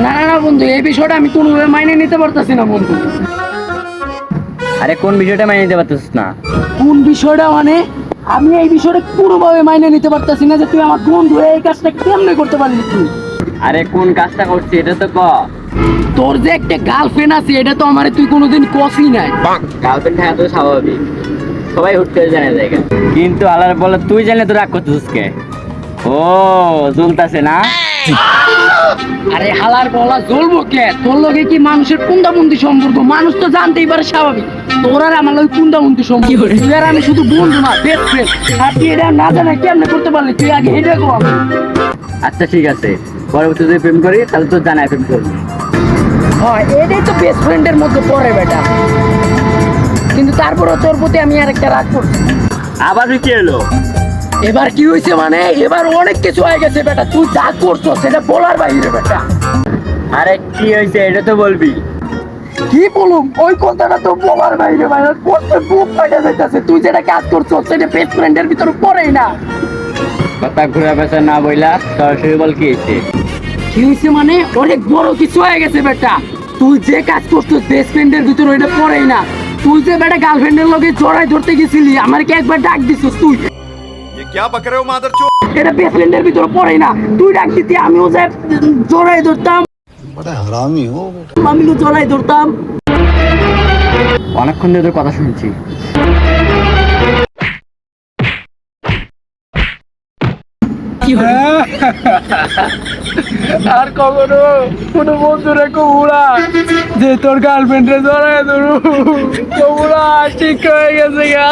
না না না বন্ধু, এই বিষয়টা আমি কোনোভাবে মাইনে নিতে পারতেছি না বন্ধু। আরে কোন বিষয়টা মাইনে নিতে পারতেছিস না? কোন বিষয়টা মানে? আমি এই বিষয়টা কোনোভাবে মাইনে নিতে পারতেছি না যে তুই আমার বন্ধু, এই কাজটা কেমনে করতে পারলি তুই? আরে কোন কাজটা করছিস এটা তো ক। তোর যে একটা গার্লফ্রেন্ড আছে এটা তো আমারে তুই কোনোদিন কসই নাই। গার্লফ্রেন্ড থাকা তো স্বাভাবিক, সবাই হুট করে জানে যায়। কিন্তু আলার বলে তুই জানলে তো রাগ করতেছিস কে? ও জ্বলতাছে না? আরে হালার বলা জ্বলবো কে? তোর লগে কি মানুষের কুন্দাবন্দি সম্পর্ক? মানুষ তো জানতেই পারে স্বাভাবিক। তোর আর আমার লগে কুন্দাবন্দি সম্পর্ক। তুই আর আমি শুধু বন্ধু না, বেস্ট ফ্রেন্ড। আর তুই এটা না জানা কেমনে করতে পারলি? তুই আগে এটা কর। আচ্ছা ঠিক আছে, পরবর্তীতে যদি প্রেম করি তাহলে তো জানাই প্রেম করবি। হ্যাঁ, এটাই তো বেস্ট ফ্রেন্ডের মধ্যে পড়ে বেটা। কিন্তু তারপরও তোর প্রতি আমি আর একটা রাগ করছি। আবার কি এলো? এবার কি হয়েছে মানে? এবার অনেক কিছু হয়ে গেছে বেটা। তুই যা করছো সেটা বলার বাইরে বেটা। আরে কি হয়েছে এটা তো বলবি। কি বলুম, ওই কথাটা তো বলার বাইরে ভাই। করতে বুক ফাটা যাইতাছে। তুই যেটা কাজ করছো সেটা বেস্ট ফ্রেন্ডের ভিতরে পড়েই না। কথা ঘুরে পেঁচা না বইলা সরাসরি বল কি হয়েছে। কি হয়েছে মানে? অনেক বড় কিছু হয়ে গেছে বেটা। তুই যে কাজ করছো বেস্ট ফ্রেন্ডের ভিতরে ওইটা পড়েই না। তুই যে বেটা গার্লফ্রেন্ডের লগে জড়াই ধরতে গেছিলি, আমার কি একবার ডাক দিছিস তুই? ये क्या बक रहे हो मादरचोद? এটা বেস্ট ফ্রেন্ডের ভিতরে পড়েই না। তুই ডাক দিতি, আমিও যে জড়াই ধরতাম। बड़ा हरामी हो बेटा। আমিও জড়াই ধরতাম। অনেকক্ষণ ধরে তোর কথা শুনছি। আর কখনো কোনো বন্ধুরে কবুড়া যে তোর গার্লফ্রেন্ডে জড়াই ধরু, কবুড়া ঠিক হয়ে গেছে গা।